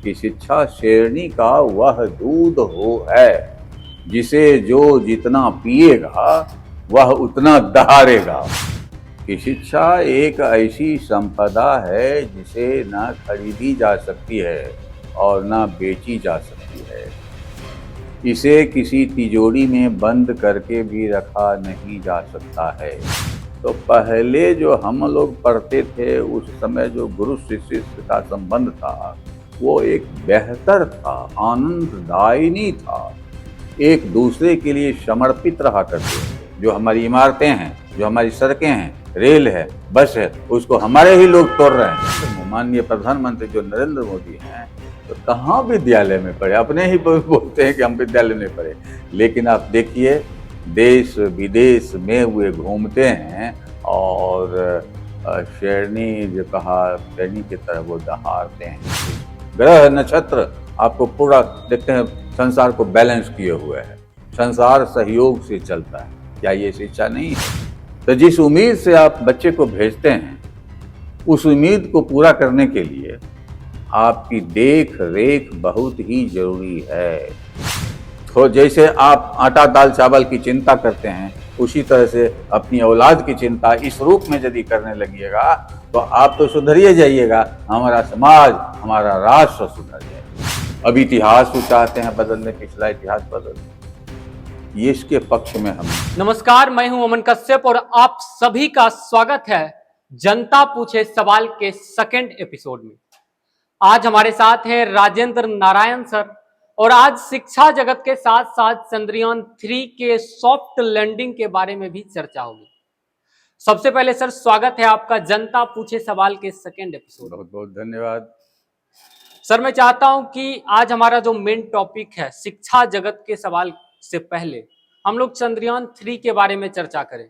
कि शिक्षा शेरनी का वह दूध हो है जिसे जो जितना पिएगा वह उतना दहाड़ेगा। कि शिक्षा एक ऐसी संपदा है जिसे न खरीदी जा सकती है और न बेची जा सकती है। इसे किसी तिजोरी में बंद करके भी रखा नहीं जा सकता है। तो पहले जो हम लोग पढ़ते थे उस समय जो गुरु शिष्य का संबंध था वो एक बेहतर था, आनंददायिनी था, एक दूसरे के लिए समर्पित रहा करते थे। जो हमारी इमारतें हैं, जो हमारी सड़कें हैं, रेल है, बस है, उसको हमारे ही लोग तोड़ रहे हैं। तो माननीय प्रधानमंत्री जो नरेंद्र मोदी हैं तो कहाँ विद्यालय में पढ़े, अपने ही बोलते हैं कि हम विद्यालय में पढ़े, लेकिन आप देखिए देश विदेश में वे घूमते हैं और शेरनी जो कहा शेरनी की तरह वो दहाड़ते हैं। ग्रह नक्षत्र आपको पूरा देखते हैं संसार को बैलेंस किए हुए है, संसार सहयोग से चलता है। क्या ये शिक्षा नहीं है? तो जिस उम्मीद से आप बच्चे को भेजते हैं उस उम्मीद को पूरा करने के लिए आपकी देख रेख बहुत ही जरूरी है। तो जैसे आप आटा दाल चावल की चिंता करते हैं उसी तरह से अपनी औलाद की चिंता इस रूप में यदि करने लगिएगा तो आप तो सुधरिए जाइएगा, हमारा समाज हमारा राष्ट्र सुधर जाएगा। अब इतिहास को चाहते हैं बदलने, पिछला इतिहास बदलने, ये इसके पक्ष में हम। नमस्कार, मैं हूं अमन कश्यप और आप सभी का स्वागत है जनता पूछे सवाल के सेकंड एपिसोड में। आज हमारे साथ हैं राजेंद्र नारायण सर और आज शिक्षा जगत के साथ साथ चंद्रयान 3 के सॉफ्ट लैंडिंग के बारे में भी चर्चा होगी। सबसे पहले सर स्वागत है आपका जनता पूछे सवाल के सेकंड एपिसोड। बहुत बहुत धन्यवाद सर। मैं चाहता हूं कि आज हमारा जो मेन टॉपिक है शिक्षा जगत के सवाल से पहले हम लोग चंद्रयान 3 के बारे में चर्चा करें,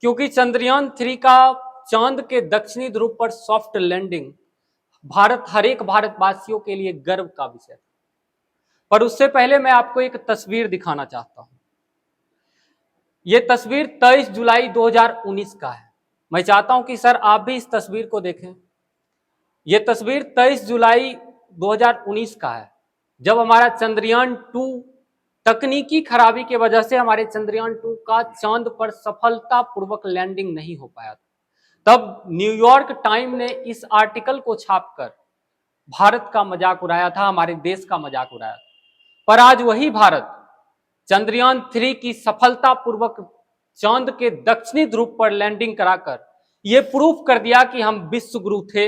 क्योंकि चंद्रयान 3 का चांद के दक्षिणी ध्रुव पर सॉफ्ट लैंडिंग हर एक भारतवासियों के लिए गर्व का विषय था। पर उससे पहले मैं आपको एक तस्वीर दिखाना चाहता हूं। यह तस्वीर 23 जुलाई 2019 का है। मैं चाहता हूं कि सर आप भी इस तस्वीर को देखें। यह तस्वीर 23 जुलाई 2019 का है, जब हमारा चंद्रयान 2 तकनीकी खराबी की वजह से हमारे चंद्रयान 2 का चांद पर सफलतापूर्वक लैंडिंग नहीं हो पाया। तब न्यूयॉर्क टाइम ने इस आर्टिकल को छापकर भारत का मजाक उड़ाया था, हमारे देश का मजाक उड़ाया था। पर आज वही भारत चंद्रयान 3 की सफलतापूर्वक चांद के दक्षिणी ध्रुव पर लैंडिंग कराकर यह प्रूफ कर दिया कि हम विश्व गुरु थे,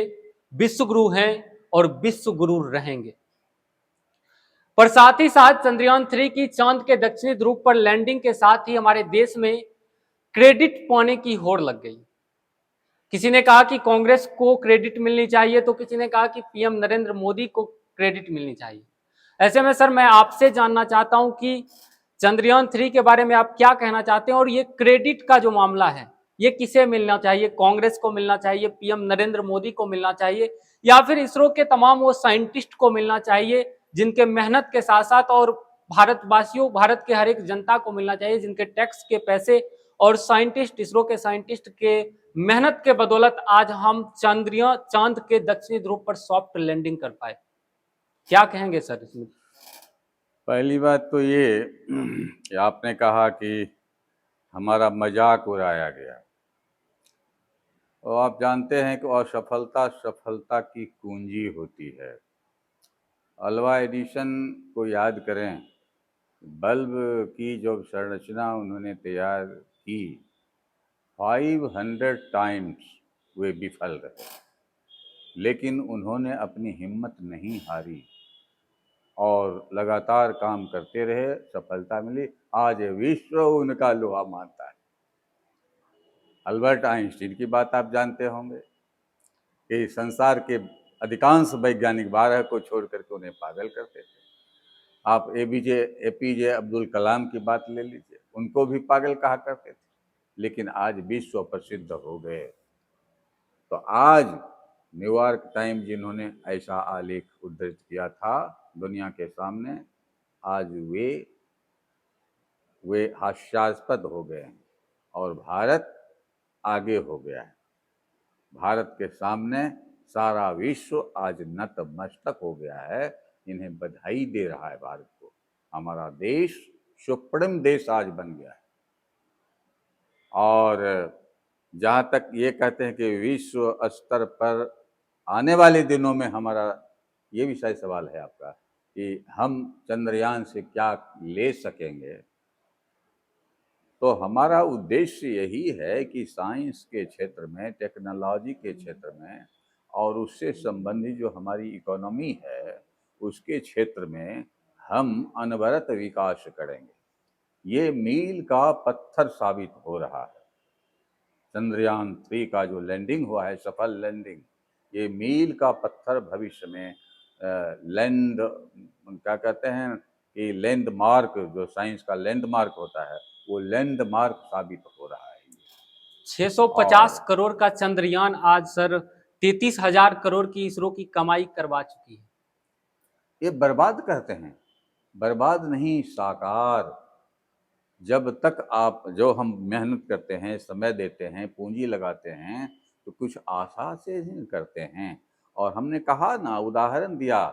विश्व गुरु हैं और विश्व गुरु रहेंगे। पर साथ ही साथ चंद्रयान 3 की चांद के दक्षिणी ध्रुव पर लैंडिंग के साथ ही हमारे देश में क्रेडिट पाने की होड़ लग गई। किसी ने कहा कि कांग्रेस को क्रेडिट मिलनी चाहिए, तो किसी ने कहा कि पीएम नरेंद्र मोदी को क्रेडिट मिलनी चाहिए। ऐसे में सर मैं आपसे जानना चाहता हूं कि चंद्रयान 3 के बारे में आप क्या कहना चाहते हैं और ये क्रेडिट का जो मामला है ये किसे मिलना चाहिए? कांग्रेस को मिलना चाहिए, पीएम नरेंद्र मोदी को मिलना चाहिए, या फिर इसरो के तमाम वो साइंटिस्ट को मिलना चाहिए जिनके मेहनत के साथ साथ और भारतवासियों, भारत के हर एक जनता को मिलना चाहिए जिनके टैक्स के पैसे और साइंटिस्ट, इसरो के साइंटिस्ट के मेहनत के बदौलत आज हम चांद के दक्षिणी ध्रुव पर सॉफ्ट लैंडिंग कर पाए। क्या कहेंगे सर इसमें? पहली बात तो ये कि आपने कहा कि हमारा मजाक उड़ाया गया, और आप जानते हैं कि असफलता सफलता की कुंजी होती है। अल्वा एडिसन को याद करें, बल्ब की जो संरचना उन्होंने तैयार की 500 टाइम्स वे विफल रहे, लेकिन उन्होंने अपनी हिम्मत नहीं हारी और लगातार काम करते रहे, सफलता मिली। आज विश्व उनका लोहा मानता है। अल्बर्ट आइंस्टीन की बात आप जानते होंगे कि संसार के अधिकांश वैज्ञानिक 12 को छोड़ करके उन्हें पागल करते थे। आप एपीजे अब्दुल कलाम की बात ले लीजिए, उनको भी पागल कहा करते थे, लेकिन आज विश्व प्रसिद्ध हो गए। तो आज न्यूयॉर्क टाइम जिन्होंने ऐसा आलेख उद्धृत किया था दुनिया के सामने, आज वे हास्यास्पद हो गए हैं और भारत आगे हो गया है। भारत के सामने सारा विश्व आज नतमस्तक हो गया है, इन्हें बधाई दे रहा है भारत को। हमारा देश सुप्रीम देश आज बन गया है। और जहाँ तक ये कहते हैं कि विश्व स्तर पर आने वाले दिनों में हमारा, ये भी शायद सवाल है आपका कि हम चंद्रयान से क्या ले सकेंगे, तो हमारा उद्देश्य यही है कि साइंस के क्षेत्र में, टेक्नोलॉजी के क्षेत्र में और उससे संबंधित जो हमारी इकोनॉमी है उसके क्षेत्र में हम अनवरत विकास करेंगे। ये मील का पत्थर साबित हो रहा है। चंद्रयान 3 का जो लैंडिंग हुआ है, सफल लैंडिंग, ये मील का पत्थर भविष्य में लैंड, क्या कहते हैं कि लैंडमार्क, जो साइंस का लैंडमार्क होता है, वो लैंडमार्क साबित हो रहा है। 650 करोड़ का चंद्रयान आज सर 33,000 करोड़ की इसरो की कमाई करवा चुकी है। ये बर्बाद कहते हैं, बर्बाद नहीं, साकार। जब तक आप, जो हम मेहनत करते हैं, समय देते हैं, पूंजी लगाते हैं, तो कुछ आशा से ही करते हैं। और हमने कहा ना, उदाहरण दिया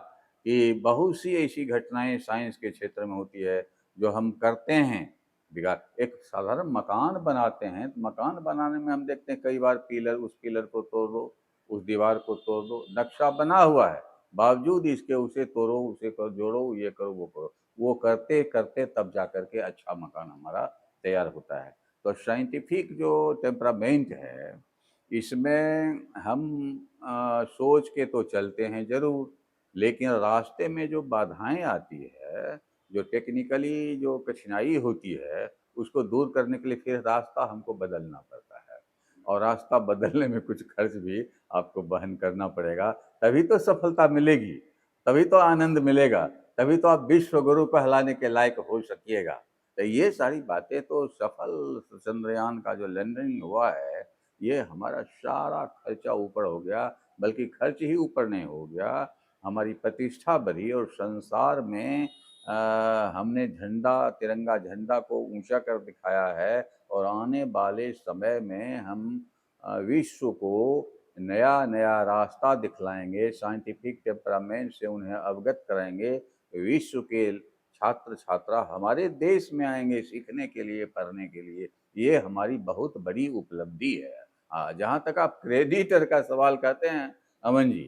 कि बहुत सी ऐसी घटनाएं साइंस के क्षेत्र में होती है जो हम करते हैं बिगाड़। एक साधारण मकान बनाते हैं, तो मकान बनाने में हम देखते हैं कई बार पिलर, उस पिलर को तोड़ दो, उस दीवार को तोड़ दो, नक्शा बना हुआ है, बावजूद इसके उसे तोड़ो, उसे करो, जोड़ो, ये करो, वो करो। वो करते करते तब जा कर के अच्छा मकान हमारा तैयार होता है। तो साइंटिफिक जो टेम्परामेंट है, इसमें हम सोच के तो चलते हैं जरूर, लेकिन रास्ते में जो बाधाएं आती है, जो टेक्निकली जो कठिनाई होती है, उसको दूर करने के लिए फिर रास्ता हमको बदलना पड़ता है। और रास्ता बदलने में कुछ खर्च भी आपको वहन करना पड़ेगा, तभी तो सफलता मिलेगी, तभी तो आनंद मिलेगा, तभी तो आप विश्व गुरु कहलाने के लायक हो सकिएगा। तो ये सारी बातें तो, सफल चंद्रयान का जो लैंडिंग हुआ है, ये हमारा सारा खर्चा ऊपर हो गया, बल्कि खर्च ही ऊपर नहीं हो गया, हमारी प्रतिष्ठा बढ़ी और संसार में हमने झंडा, तिरंगा झंडा को ऊंचा कर दिखाया है। और आने वाले समय में हम विश्व को नया नया रास्ता दिखलाएंगे, साइंटिफिक टेम्परामेंट से उन्हें अवगत कराएंगे। विश्व के छात्र छात्रा हमारे देश में आएंगे सीखने के लिए, पढ़ने के लिए। ये हमारी बहुत बड़ी उपलब्धि है। जहाँ तक आप क्रेडिटर का सवाल कहते हैं अमन जी,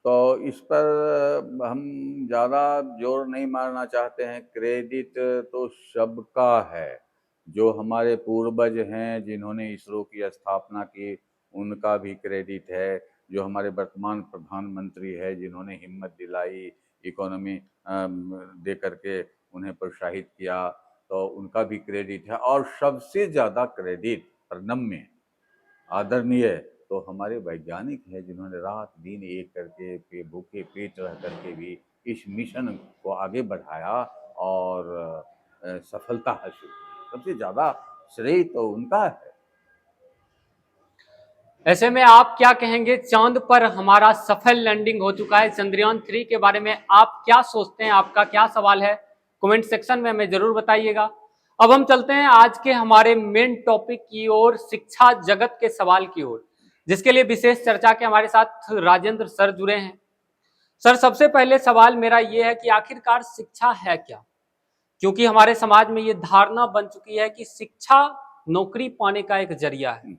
तो इस पर हम ज़्यादा जोर नहीं मारना चाहते हैं। क्रेडिट तो सबका है, जो हमारे पूर्वज हैं जिन्होंने इसरो की स्थापना की, उनका भी क्रेडिट है। जो हमारे वर्तमान प्रधानमंत्री है जिन्होंने हिम्मत दिलाई, इकोनॉमी दे करके उन्हें प्रोत्साहित किया, तो उनका भी क्रेडिट है। और सबसे ज़्यादा क्रेडिट प्रणम्य, आदरणीय, तो हमारे वैज्ञानिक हैं जिन्होंने रात दिन एक करके भूखे पेट रह करके भी इस मिशन को आगे बढ़ाया और सफलता हासिल की। सबसे ज़्यादा श्रेय तो उनका है। ऐसे में आप क्या कहेंगे, चांद पर हमारा सफल लैंडिंग हो चुका है, चंद्रयान 3 के बारे में आप क्या सोचते हैं? आपका क्या सवाल है? कमेंट सेक्शन में हमें जरूर बताइएगा। अब हम चलते हैं आज के हमारे मेन टॉपिक की ओर, शिक्षा जगत के सवाल की ओर, जिसके लिए विशेष चर्चा के हमारे साथ राजेंद्र सर जुड़े हैं। सर, सबसे पहले सवाल मेरा यह है कि आखिरकार शिक्षा है क्या? क्योंकि हमारे समाज में ये धारणा बन चुकी है कि शिक्षा नौकरी पाने का एक जरिया है।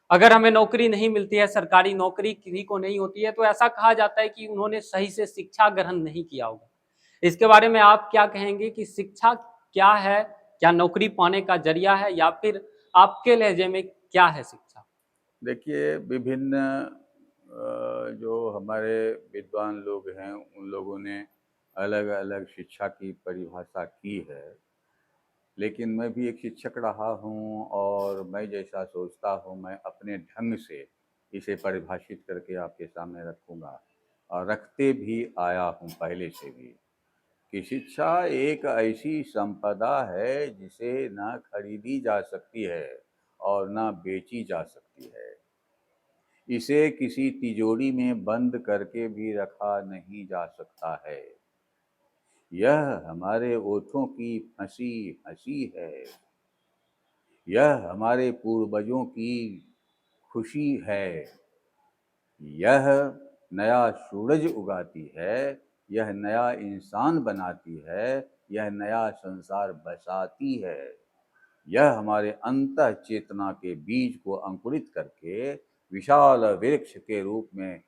अगर हमें नौकरी नहीं मिलती है, सरकारी नौकरी किसी को नहीं होती है, तो ऐसा कहा जाता है कि उन्होंने सही से शिक्षा ग्रहण नहीं किया होगा। इसके बारे में आप क्या कहेंगे कि शिक्षा क्या है? क्या नौकरी पाने का जरिया है, या फिर आपके लहजे में क्या है शिक्षा? देखिए, विभिन्न जो हमारे विद्वान लोग हैं, उन लोगों ने अलग अलग शिक्षा की परिभाषा की है। लेकिन मैं भी एक शिक्षक रहा हूँ, और मैं जैसा सोचता हूँ, मैं अपने ढंग से इसे परिभाषित करके आपके सामने रखूँगा, और रखते भी आया हूँ पहले से भी, कि शिक्षा एक ऐसी संपदा है जिसे ना खरीदी जा सकती है और ना बेची जा सकती है। इसे किसी तिजोरी में बंद करके भी रखा नहीं जा सकता है। यह हमारे ओठों की फंसी हंसी है, यह हमारे पूर्वजों की खुशी है, यह नया सूरज उगाती है, यह नया इंसान बनाती है, यह नया संसार बसाती है। यह हमारे अंतः चेतना के बीज को अंकुरित करके विशाल वृक्ष के रूप में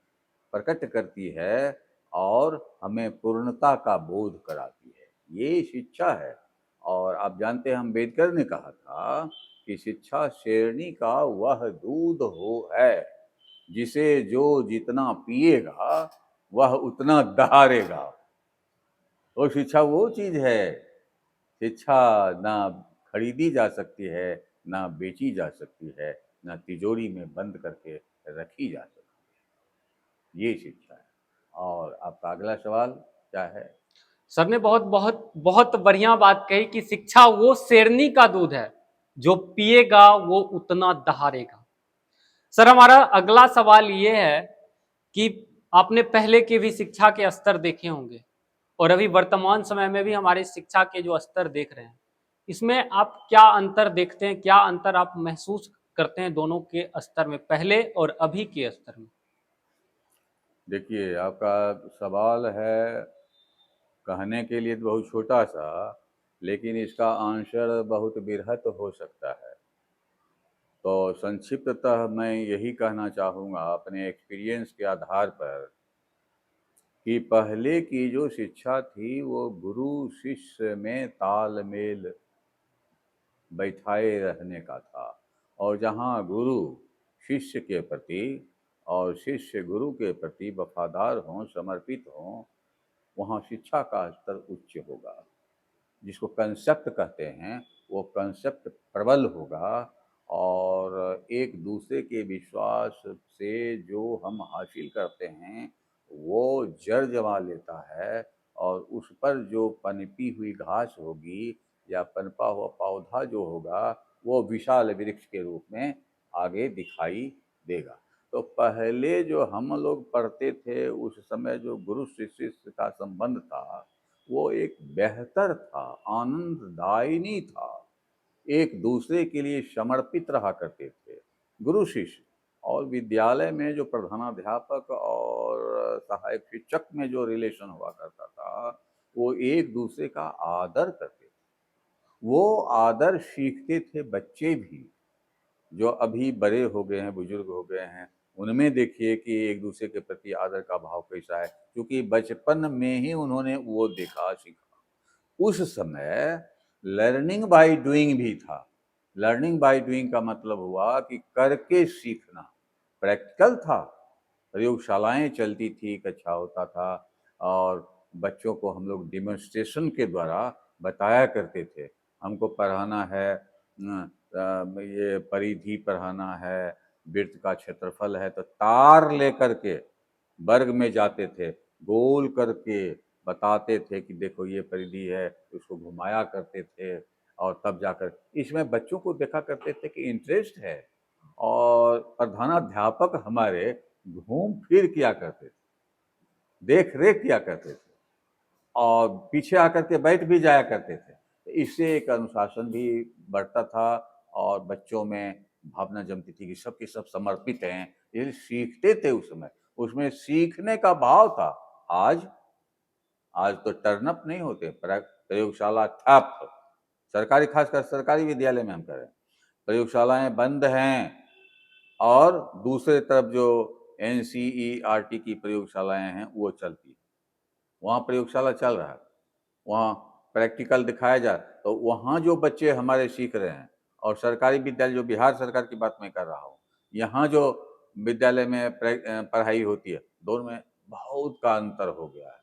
प्रकट करती है और हमें पूर्णता का बोध कराती है। ये शिक्षा है। और आप जानते हैं, अम्बेडकर ने कहा था कि शिक्षा शेरनी का वह दूध हो है जिसे जो जितना पिएगा वह उतना दहाड़ेगा। तो शिक्षा वो चीज है, शिक्षा ना खरीदी जा सकती है, ना बेची जा सकती है, ना तिजोरी में बंद करके रखी जा सकती है। ये शिक्षा है। और आपका अगला सवाल क्या है? सर ने बहुत बहुत बहुत बढ़िया बात कही कि शिक्षा वो शेरनी का दूध है, जो पिएगा वो उतना दहाड़ेगा। सर हमारा अगला सवाल ये है कि आपने पहले के भी शिक्षा के स्तर देखे होंगे और अभी वर्तमान समय में भी हमारे शिक्षा के जो स्तर देख रहे हैं, इसमें आप क्या अंतर देखते हैं, क्या अंतर आप महसूस करते हैं दोनों के स्तर में, पहले और अभी के स्तर में? देखिए, आपका सवाल है कहने के लिए तो बहुत छोटा सा, लेकिन इसका आंसर बहुत बृहत हो सकता है। तो संक्षिप्ततः मैं यही कहना चाहूँगा अपने एक्सपीरियंस के आधार पर कि पहले की जो शिक्षा थी वो गुरु शिष्य में तालमेल बैठाए रहने का था। और जहाँ गुरु शिष्य के प्रति और शिष्य गुरु के प्रति वफादार हों, समर्पित हों, वहाँ शिक्षा का स्तर उच्च होगा। जिसको कंसेप्ट कहते हैं वो कंसेप्ट प्रबल होगा और एक दूसरे के विश्वास से जो हम हासिल करते हैं वो जड़ जमा लेता है और उस पर जो पनपी हुई घास होगी या पनपा हुआ पौधा जो होगा वो विशाल वृक्ष के रूप में आगे दिखाई देगा। तो पहले जो हम लोग पढ़ते थे उस समय जो गुरु शिष्य का संबंध था वो एक बेहतर था, आनंददायिनी था, एक दूसरे के लिए समर्पित रहा करते थे गुरु शिष्य। और विद्यालय में जो प्रधानाध्यापक और सहायक शिक्षक में जो रिलेशन हुआ करता था वो एक दूसरे का आदर करते थे। वो आदर सीखते थे बच्चे भी, जो अभी बड़े हो गए हैं, बुजुर्ग हो गए हैं, उनमें देखिए कि एक दूसरे के प्रति आदर का भाव कैसा है, क्योंकि बचपन में ही उन्होंने वो देखा सीखा। उस समय लर्निंग बाय डूइंग भी था। लर्निंग बाय डूइंग का मतलब हुआ कि करके सीखना, प्रैक्टिकल था। प्रयोगशालाएं चलती थी, कक्षा होता था और बच्चों को हम लोग डिमॉन्स्ट्रेशन के द्वारा बताया करते थे। हमको पढ़ाना है ये परिधि पढ़ाना है, वृत्त का क्षेत्रफल है, तो तार लेकर के वर्ग में जाते थे, गोल करके बताते थे कि देखो ये परिधि है, उसको घुमाया करते थे और तब जाकर इसमें बच्चों को देखा करते थे कि इंटरेस्ट है। और प्रधानाध्यापक हमारे घूम फिर किया करते थे, देख रेख किया करते थे और पीछे आकर के बैठ भी जाया करते थे। तो इससे एक अनुशासन भी बढ़ता था और बच्चों में भावना जमती थी कि सब के सब समर्पित हैं, ये सीखते थे उस समय, उसमें सीखने का भाव था। आज आज तो टर्नअप नहीं होते, प्रयोगशाला ठप। सरकारी, खासकर सरकारी विद्यालय में हम करें, प्रयोगशालाएं बंद हैं और दूसरे तरफ जो NCERT की प्रयोगशालाएं हैं वो चलती है। वहाँ प्रयोगशाला चल रहा है, वहाँ प्रैक्टिकल दिखाया जा, तो वहाँ जो बच्चे हमारे सीख रहे हैं और सरकारी विद्यालय, जो बिहार सरकार की बात मैं कर रहा हूँ, यहाँ जो विद्यालय में पढ़ाई होती है, दोनों में बहुत का अंतर हो गया है।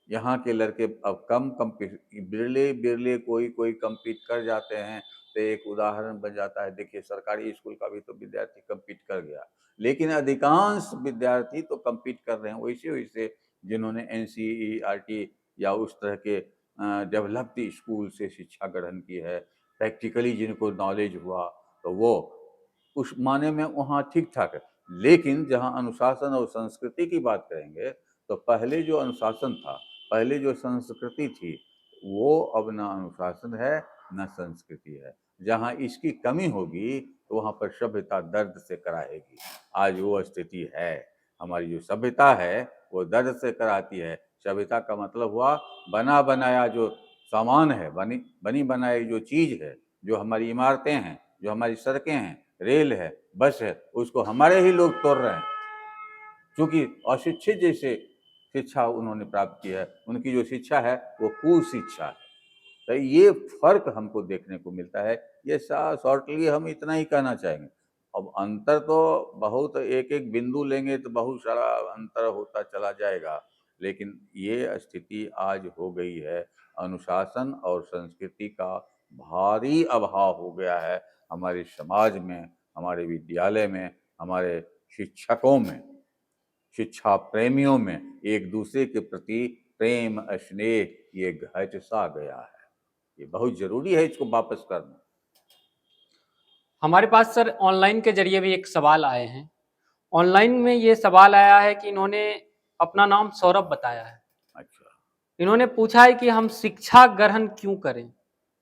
यहाँ के लड़के अब कम कम्पीट, बिरले बिरले कोई कोई कम्पीट कर जाते हैं। तो एक उदाहरण बन जाता है, देखिए सरकारी स्कूल का भी तो विद्यार्थी कम्पीट कर गया, लेकिन अधिकांश विद्यार्थी तो कम्पीट कर रहे हैं वैसे वैसे जिन्होंने NCERT या उस तरह के डेवलप्ड स्कूल से शिक्षा ग्रहण की है, प्रैक्टिकली जिनको नॉलेज हुआ, तो वो उस माने में वहाँ ठीक ठाक है। लेकिन जहाँ अनुशासन और संस्कृति की बात करेंगे तो पहले जो अनुशासन था, पहले जो संस्कृति थी, वो अब ना अनुशासन है न संस्कृति है। जहाँ इसकी कमी होगी तो वहाँ पर सभ्यता दर्द से कराएगी। आज वो स्थिति है। हमारी जो सभ्यता है वो दर्द से कराती है। सभ्यता का मतलब हुआ बना बनाया जो सामान है, बनी बनी बनाई जो चीज़ है, जो हमारी इमारतें हैं, जो हमारी सड़कें हैं, रेल है, बस है, उसको हमारे ही लोग तोड़ रहे हैं। क्योंकि अशिक्षित जैसे शिक्षा उन्होंने प्राप्त की है, उनकी जो शिक्षा है वो कुशिक्षा है। तो ये फर्क हमको देखने को मिलता है। ये शॉर्टली हम इतना ही कहना चाहेंगे। अब अंतर तो बहुत, एक एक बिंदु लेंगे तो बहुत सारा अंतर होता चला जाएगा, लेकिन ये स्थिति आज हो गई है, अनुशासन और संस्कृति का भारी अभाव हो गया है हमारे समाज में, हमारे विद्यालय में, हमारे शिक्षकों में, शिक्षा प्रेमियों में। एक दूसरे के प्रति प्रेम स्नेह ये घट सा गया है। ये बहुत जरूरी है इसको वापस करना। हमारे पास सर ऑनलाइन के जरिए भी एक सवाल आए हैं। ऑनलाइन में ये सवाल आया है कि इन्होंने अपना नाम सौरभ बताया है। अच्छा, इन्होंने पूछा है कि हम शिक्षा ग्रहण क्यों करें।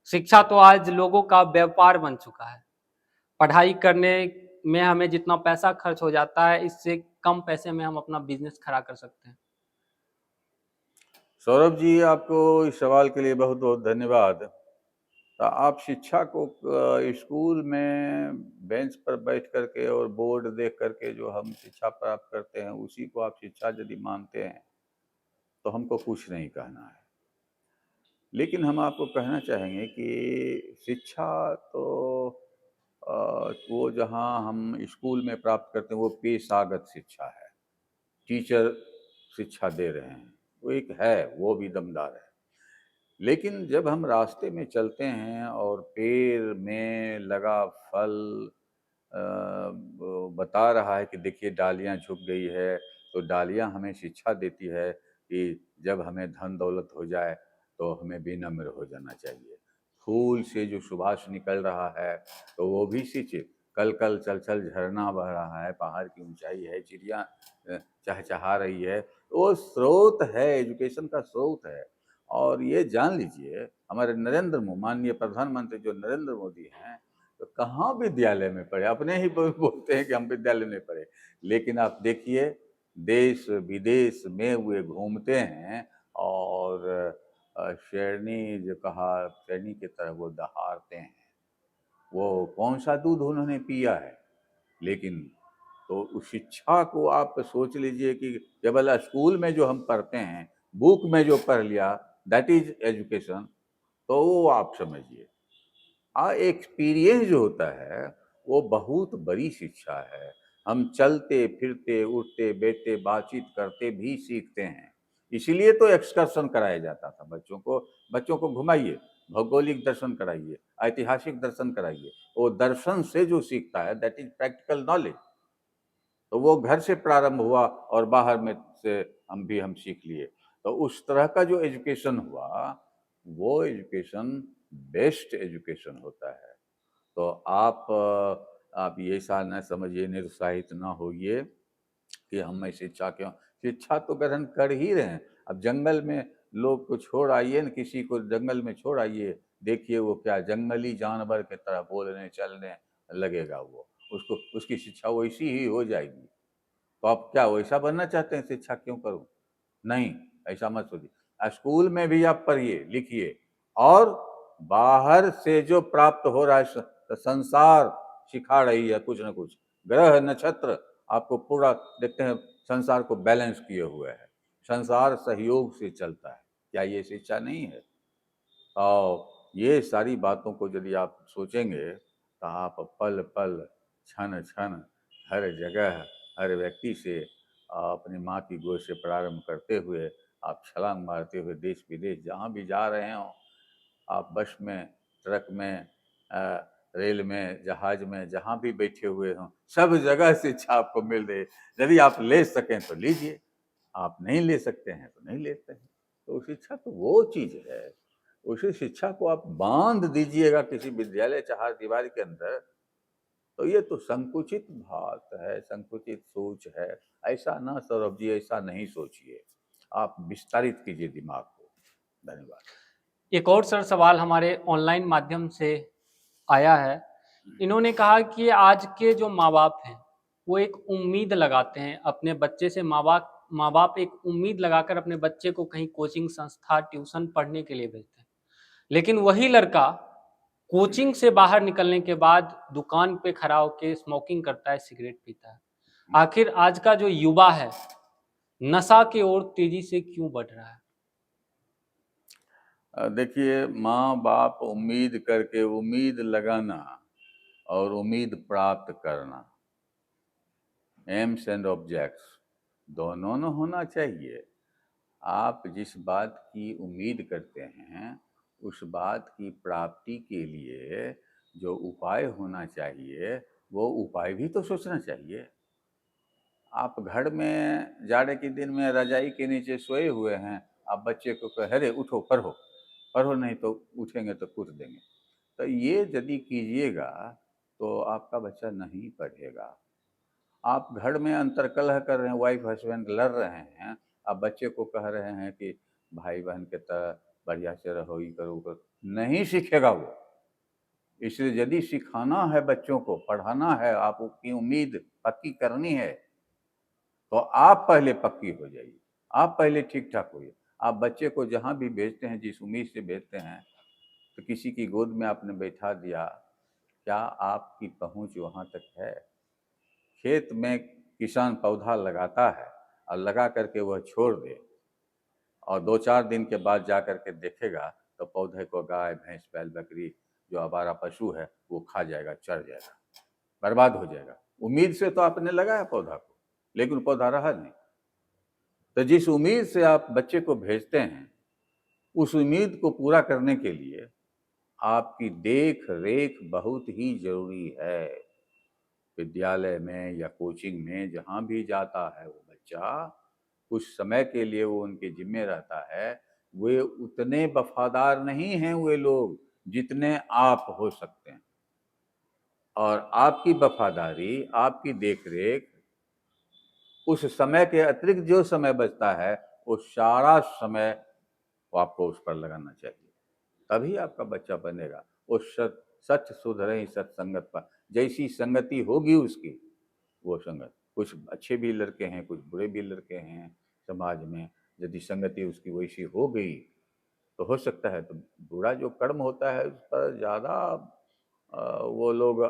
शिक्षा तो आज लोगों का व्यापार बन चुका है। पढ़ाई करने में हमें जितना पैसा खर्च हो जाता है, इससे कम पैसे में हम अपना बिजनेस खड़ा कर सकते हैं। सौरभ जी, आपको इस सवाल के लिए बहुत बहुत धन्यवाद। तो आप शिक्षा को स्कूल में बेंच पर बैठ करके और बोर्ड देख करके जो हम शिक्षा प्राप्त करते हैं उसी को आप शिक्षा यदि मानते हैं तो हमको कुछ नहीं कहना है। लेकिन हम आपको कहना चाहेंगे कि शिक्षा तो वो जहाँ हम स्कूल में प्राप्त करते हैं वो पेशागत शिक्षा है। टीचर शिक्षा दे रहे हैं, वो एक है, वो भी दमदार है। लेकिन जब हम रास्ते में चलते हैं और पेड़ में लगा फल वो बता रहा है कि देखिए डालियाँ झुक गई है, तो डालियाँ हमें शिक्षा देती है कि जब हमें धन दौलत हो जाए तो हमें विनम्र हो जाना चाहिए। फूल से जो सुभाष निकल रहा है तो वो भी शिक्षित। कल कल चल चल झरना बह रहा है, पहाड़ की ऊंचाई है, चिड़िया चहचहा रही है, वो स्रोत है, एजुकेशन का स्रोत है। और ये जान लीजिए, हमारे माननीय प्रधानमंत्री जो नरेंद्र मोदी हैं, तो कहाँ विद्यालय में पढ़े, अपने ही बोलते हैं कि हम विद्यालय में पढ़े। लेकिन आप देखिए देश विदेश में वे घूमते हैं और शेरनी जो कहा, शेरनी की तरह वो दहाड़ते हैं। वो कौन सा दूध उन्होंने पिया है। लेकिन तो उस शिक्षा को आप सोच लीजिए कि केवल स्कूल में जो हम पढ़ते हैं, बुक में जो पढ़ लिया, दैट इज एजुकेशन, तो वो आप समझिए एक्सपीरियंस जो होता है वो बहुत बड़ी शिक्षा है। हम चलते फिरते उठते बैठते बातचीत करते भी सीखते हैं। इसीलिए तो एक्सकर्शन कराया जाता था बच्चों को घुमाइए, भौगोलिक दर्शन कराइए, ऐतिहासिक दर्शन कराइए। वो दर्शन से जो सीखता है दैट इज प्रैक्टिकल नॉलेज। तो वो घर से प्रारंभ हुआ और बाहर में से हम सीख लिए। तो उस तरह का जो एजुकेशन हुआ वो एजुकेशन बेस्ट एजुकेशन होता है। तो आप ये ऐसा न समझिए, निरुत्साहित ना होइए कि हमें शिक्षा क्यों, शिक्षा तो ग्रहण कर ही रहे हैं। अब जंगल में लोग को छोड़ आइए न, किसी को जंगल में छोड़ आइए, देखिए वो क्या जंगली जानवर की तरह बोलने चलने लगेगा। वो उसको उसकी शिक्षा वैसी ही हो जाएगी। तो आप क्या वैसा बनना चाहते हैं? शिक्षा क्यों करूं? नहीं, ऐसा मत सोचिए। स्कूल में भी आप पढ़िए लिखिए, और बाहर से जो प्राप्त हो रहा है संसार सिखा रही है कुछ न कुछ, ग्रह नक्षत्र आपको पूरा देखते हैं संसार को बैलेंस किए हुए है। संसार सहयोग से चलता है। क्या ये शिक्षा नहीं है? और ये सारी बातों को यदि आप सोचेंगे तो आप पल पल क्षण क्षण हर जगह हर व्यक्ति से अपनी माँ की गोद से प्रारंभ करते हुए आप छलांग मारते हुए देश विदेश जहाँ भी जा रहे हों, आप बस में, ट्रक में, रेल में, जहाज में, जहाँ भी बैठे हुए हों, सब जगह शिक्षा आपको मिल रही। यदि आप ले सकें तो लीजिए, आप नहीं ले सकते हैं तो नहीं लेते हैं। तो शिक्षा तो वो चीज़ है, उसी शिक्षा को आप बांध दीजिएगा किसी विद्यालय चार दीवार के अंदर, तो ये तो संकुचित बात है, संकुचित सोच है। ऐसा ना सौरभ जी, ऐसा नहीं सोचिए, आप विस्तारित कीजिए दिमाग को। धन्यवाद। एक और सर सवाल हमारे ऑनलाइन माध्यम से आया है। इन्होंने कहा कि आज के जो माँ बाप हैं वो एक उम्मीद लगाते हैं अपने बच्चे से। माँ बाप एक उम्मीद लगाकर अपने बच्चे को कहीं कोचिंग संस्था, ट्यूशन पढ़ने के लिए भेजते हैं। लेकिन वही लड़का कोचिंग से बाहर निकलने के बाद दुकान पे खड़ा होकर स्मोकिंग करता है, सिगरेट पीता है। आखिर आज का जो युवा है नशा की ओर तेजी से क्यों बढ़ रहा है? देखिए, माँ बाप उम्मीद करके उम्मीद लगाना और उम्मीद प्राप्त करना, एम्स एंड ऑब्जेक्ट्स दोनों न होना चाहिए। आप जिस बात की उम्मीद करते हैं उस बात की प्राप्ति के लिए जो उपाय होना चाहिए वो उपाय भी तो सोचना चाहिए। आप घर में जाड़े के दिन में रजाई के नीचे सोए हुए हैं, आप बच्चे को कह अरे उठो पढ़ो, पढ़ो नहीं तो उठेंगे तो कूट देंगे, तो ये यदि कीजिएगा तो आपका बच्चा नहीं पढ़ेगा। आप घर में अंतर्कलह कर रहे हैं, वाइफ हस्बैंड लड़ रहे हैं, आप बच्चे को कह रहे हैं कि भाई बहन के तरह बढ़िया से रहो, ये करो वो करो, नहीं सीखेगा वो। इसलिए यदि सिखाना है बच्चों को, पढ़ाना है, आप उसकी उम्मीद पक्की करनी है तो आप पहले पक्की हो जाइए, आप पहले ठीक ठाक होइए। आप बच्चे को जहाँ भी भेजते हैं जिस उम्मीद से भेजते हैं, तो किसी की गोद में आपने बैठा दिया, क्या आपकी पहुँच वहाँ तक है? खेत में किसान पौधा लगाता है और लगा करके वह छोड़ दे और 2-4 दिन के बाद जा करके देखेगा तो पौधे को गाय भैंस बैल बकरी जो आवारा पशु है वो खा जाएगा, चढ़ जाएगा, बर्बाद हो जाएगा। उम्मीद से तो आपने लगाया पौधा को, लेकिन पौधा रहा नहीं। तो जिस उम्मीद से आप बच्चे को भेजते हैं उस उम्मीद को पूरा करने के लिए आपकी देख रेख बहुत ही जरूरी है। विद्यालय में या कोचिंग में जहाँ भी जाता है वो बच्चा, कुछ समय के लिए वो उनके जिम्मे रहता है। वे उतने वफादार नहीं हैं वे लोग जितने आप हो सकते हैं, और आपकी वफादारी, आपकी देखरेख, उस समय के अतिरिक्त जो समय बचता है वो सारा समय वो आपको उस पर लगाना चाहिए, तभी आपका बच्चा बनेगा। वो सच शुद्ध रही सत्संगत पर, जैसी संगति होगी उसकी वो संगत। कुछ अच्छे भी लड़के हैं, कुछ बुरे भी लड़के हैं समाज में। यदि संगति उसकी वैसी हो गई तो हो सकता है तो बुरा जो कर्म होता है उस पर ज़्यादा वो लोग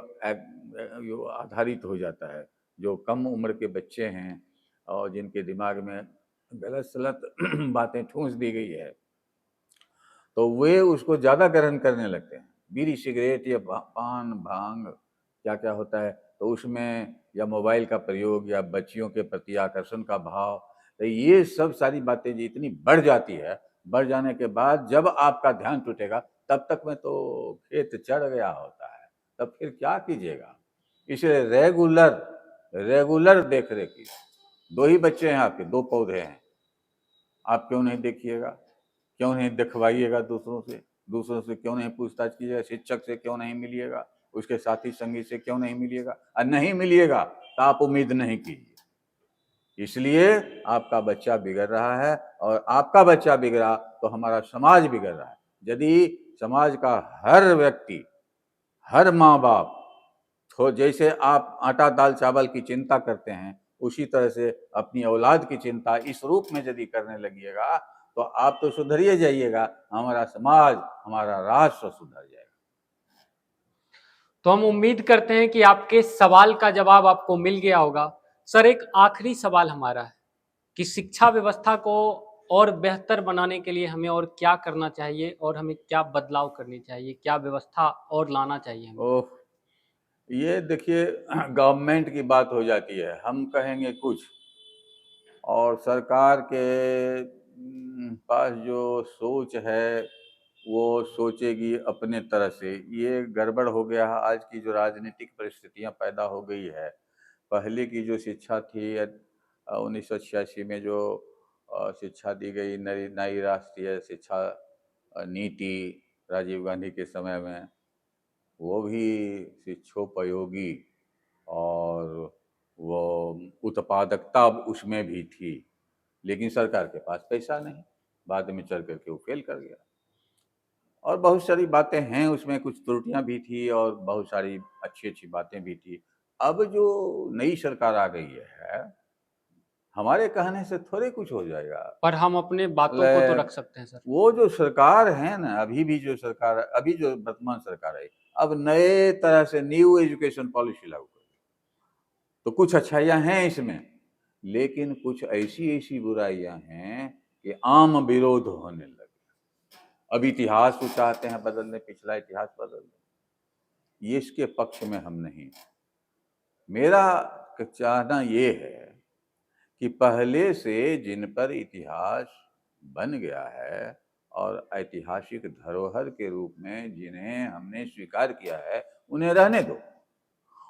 आधारित हो जाता है। जो कम उम्र के बच्चे हैं और जिनके दिमाग में गलत सलत बातें ठूंस दी गई है तो वे उसको ज़्यादा ग्रहण करने लगते हैं। बीड़ी सिगरेट या पान भांग क्या क्या होता है तो उसमें, या मोबाइल का प्रयोग, या बच्चियों के प्रति आकर्षण का भाव, तो ये सब सारी बातें जितनी बढ़ जाती है, बढ़ जाने के बाद जब आपका ध्यान टूटेगा तब तक में तो खेत चढ़ गया होता है, तब फिर क्या कीजिएगा। इसलिए रेगुलर रेगुलर देख रेख की। 2 ही बच्चे हैं आपके, 2 पौधे हैं, आप क्यों नहीं देखिएगा, क्यों नहीं दिखवाइएगा दूसरों से क्यों नहीं पूछताछ कीजिएगा, शिक्षक से क्यों नहीं मिलिएगा, उसके साथी संगी से क्यों नहीं मिलिएगा, और नहीं मिलिएगा तो आप उम्मीद नहीं कीजिए। इसलिए आपका बच्चा बिगड़ रहा है, और आपका बच्चा बिगड़ा तो हमारा समाज बिगड़ रहा है। यदि समाज का हर व्यक्ति, हर माँ बाप, तो जैसे आप आटा दाल चावल की चिंता करते हैं उसी तरह से अपनी औलाद की चिंता इस रूप में यदि करने लगिएगा तो आप तो सुधरिए जाइएगा, हमारा समाज, हमारा राष्ट्र सुधर जाएगा। तो हम उम्मीद करते हैं कि आपके सवाल का जवाब आपको मिल गया होगा। सर, एक आखिरी सवाल हमारा है कि शिक्षा व्यवस्था को और बेहतर बनाने के लिए हमें और क्या करना चाहिए और हमें क्या बदलाव करनी चाहिए, क्या व्यवस्था और लाना चाहिए हमें? ओह, ये देखिए गवर्नमेंट की बात हो जाती है, हम कहेंगे कुछ और सरकार के पास जो सोच है वो सोचेगी अपने तरह से। ये गड़बड़ हो गया है, आज की जो राजनीतिक परिस्थितियां पैदा हो गई है। पहले की जो शिक्षा थी 1986 में जो शिक्षा दी गई, नई नई राष्ट्रीय शिक्षा नीति राजीव गांधी के समय में, वो भी शिक्षोपयोगी और वो उत्पादकता उसमें भी थी, लेकिन सरकार के पास पैसा नहीं, बाद में चल करके वो फेल कर गया। और बहुत सारी बातें हैं उसमें, कुछ त्रुटियां भी थी और बहुत सारी अच्छी अच्छी बातें भी थी। अब जो नई सरकार आ गई है, हमारे कहने से थोड़े कुछ हो जाएगा। पर हम अपने बातों को तो रख सकते हैं सर। वो जो सरकार है ना, अभी भी जो सरकार, अभी जो वर्तमान सरकार है, अब नए तरह से न्यू एजुकेशन पॉलिसी लागू कर, तो कुछ अच्छाइयां हैं इसमें, लेकिन कुछ ऐसी ऐसी बुराइयां हैं कि आम विरोध होने लगे। अब इतिहास को चाहते हैं बदलने, पिछला इतिहास बदलने, ये इसके पक्ष में हम नहीं। मेरा चाहना ये है कि पहले से जिन पर इतिहास बन गया है और ऐतिहासिक धरोहर के रूप में जिन्हें हमने स्वीकार किया है, उन्हें रहने दो।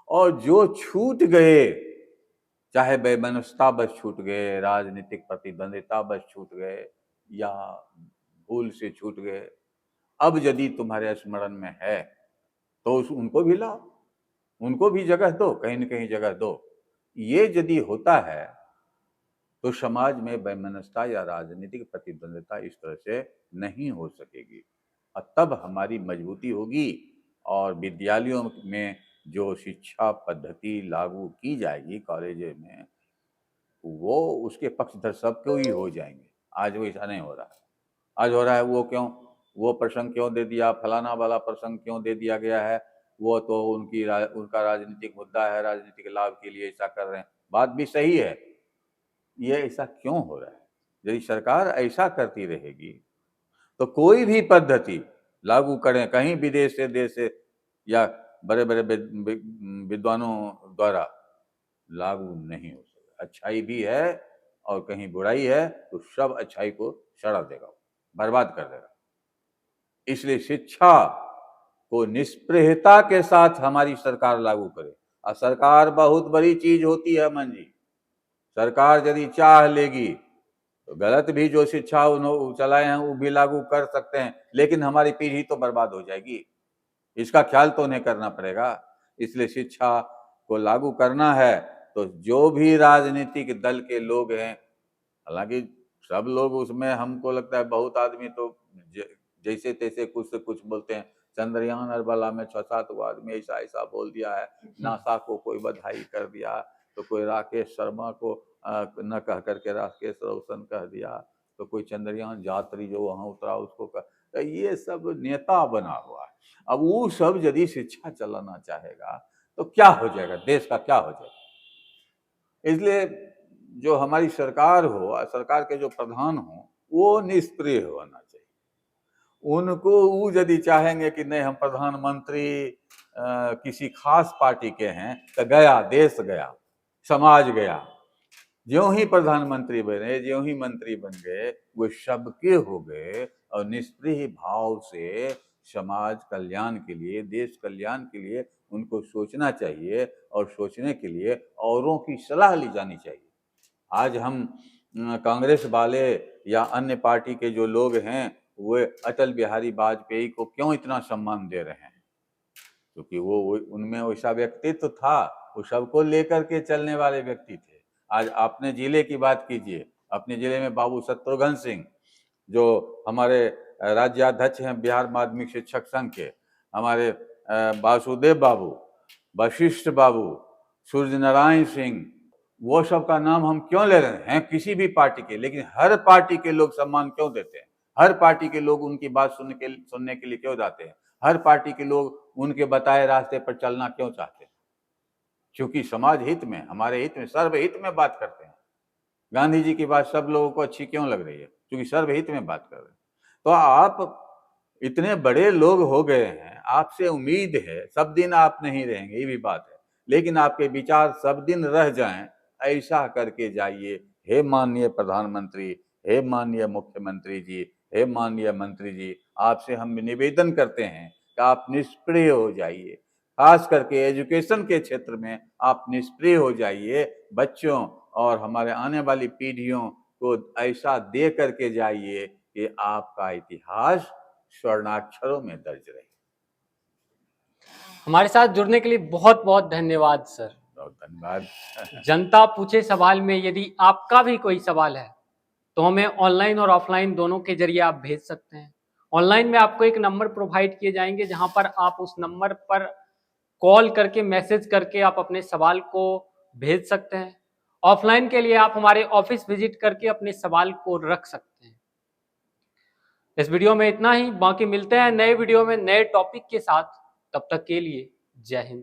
और जो छूट गए, चाहे बेमनस्ता बस छूट गए, राजनीतिक प्रतिद्वंदिता बस छूट गए, या भूल से छूट गए, अब यदि तुम्हारे स्मरण में है तो उनको भी लाओ, उनको भी जगह दो, कहीं न कहीं जगह दो। ये यदि होता है तो समाज में वैमनस्यता या राजनीतिक प्रतिद्वंदिता इस तरह से नहीं हो सकेगी, और तब हमारी मजबूती होगी। और विद्यालयों में जो शिक्षा पद्धति लागू की जाएगी कॉलेज में, वो उसके पक्षधर सबको ही हो जाएंगे। आज वो ऐसा नहीं हो रहा है। आज हो रहा है वो क्यों, वो प्रसंग क्यों दे दिया, फलाना वाला प्रसंग क्यों दे दिया गया है, वो तो उनका राजनीतिक मुद्दा है, राजनीतिक लाभ के लिए ऐसा कर रहे हैं। बात भी सही है, ये ऐसा क्यों हो रहा है? यदि सरकार ऐसा करती रहेगी तो कोई भी पद्धति लागू करें कहीं विदेश से, देश से, या बड़े बड़े विद्वानों द्वारा लागू नहीं हो सकता। अच्छाई भी है और कहीं बुराई है तो सब अच्छाई को सड़ा देगा, बर्बाद कर देगा। इसलिए शिक्षा को निष्प्रियता के साथ हमारी सरकार लागू करे। और सरकार बहुत बड़ी चीज होती है मन जी। सरकार यदि चाह लेगी तो गलत भी जो शिक्षा उन्होंने चलाए हैं वो भी लागू कर सकते हैं, लेकिन हमारी पीढ़ी तो बर्बाद हो जाएगी। इसका ख्याल तो उन्हें करना पड़ेगा। इसलिए शिक्षा को लागू करना है तो जो भी राजनीतिक दल के लोग हैं, हालांकि सब लोग उसमें, हमको लगता है बहुत आदमी तो जैसे तैसे कुछ से कुछ बोलते हैं। चंद्रयान अरबला में 6-7 आदमी ऐसा ऐसा बोल दिया है, नासा को कोई बधाई कर दिया, तो कोई राकेश शर्मा को न कह करके राकेश रोशन कह दिया, तो कोई चंद्रयान यात्री जो वहां उतरा उसको कह, तो ये सब नेता बना हुआ है। अब वो सब यदि शिक्षा चलाना चाहेगा तो क्या हो जाएगा, देश का क्या हो जाएगा। इसलिए जो हमारी सरकार हो, सरकार के जो प्रधान हो, वो निष्क्रिय होना चाहिए। उनको वो यदि चाहेंगे कि नहीं हम प्रधानमंत्री किसी खास पार्टी के हैं, तो गया, देश गया, समाज गया। ज्यों ही प्रधानमंत्री बने, ज्यों ही मंत्री बन गए, वो सबके हो गए। और निष्क्रिय भाव से समाज कल्याण के लिए, देश कल्याण के लिए उनको सोचना चाहिए, और सोचने के लिए औरों की सलाह ली जानी चाहिए। आज हम कांग्रेस वाले या अन्य पार्टी के जो लोग हैं, वे अटल बिहारी वाजपेयी को क्यों इतना सम्मान दे रहे हैं? क्योंकि वो उनमें वैसा व्यक्तित्व था, वो सबको लेकर के चलने वाले व्यक्ति थे। आज अपने जिले की बात कीजिए, अपने जिले में बाबू शत्रुघ्न सिंह जो हमारे राज्याध्यक्ष हैं बिहार माध्यमिक शिक्षक संघ के, हमारे वासुदेव बाबू, वशिष्ठ बाबू, सूर्य नारायण सिंह, वो सब का नाम हम क्यों ले रहे हैं? किसी भी पार्टी के, लेकिन हर पार्टी के लोग सम्मान क्यों देते हैं? हर पार्टी के लोग उनकी बात सुनने के लिए क्यों जाते हैं? हर पार्टी के लोग उनके बताए रास्ते पर चलना क्यों चाहते हैं? क्योंकि समाज हित में, हमारे हित में, सर्वहित में बात करते हैं। गांधी जी की बात सब लोगों को अच्छी क्यों लग रही है? क्योंकि सर्वहित में बात कर रहे हैं। तो आप इतने बड़े लोग हो गए हैं, आपसे उम्मीद है सब दिन आप नहीं रहेंगे, ये भी बात है, लेकिन आपके विचार सब दिन रह जाएं, ऐसा करके जाइए। हे माननीय प्रधानमंत्री, हे माननीय मुख्यमंत्री जी, हे माननीय मंत्री जी, आपसे हम निवेदन करते हैं कि आप निष्क्रिय हो जाइए। खास करके एजुकेशन के क्षेत्र में आप निष्क्रिय हो जाइए। बच्चों और हमारे आने वाली पीढ़ियों को ऐसा दे करके जाइए कि आपका इतिहास स्वर्णाक्षरों में दर्ज रहे। हमारे साथ जुड़ने के लिए बहुत बहुत धन्यवाद सर। बहुत धन्यवाद। जनता पूछे सवाल में यदि आपका भी कोई सवाल है तो हमें ऑनलाइन और ऑफलाइन दोनों के जरिए आप भेज सकते हैं। ऑनलाइन में आपको एक नंबर प्रोवाइड किए जाएंगे, जहां पर आप उस नंबर पर कॉल करके, मैसेज करके आप अपने सवाल को भेज सकते हैं। ऑफलाइन के लिए आप हमारे ऑफिस विजिट करके अपने सवाल को रख सकते हैं। इस वीडियो में इतना ही, बाकी मिलते हैं नए वीडियो में नए टॉपिक के साथ। तब तक के लिए जय हिंद।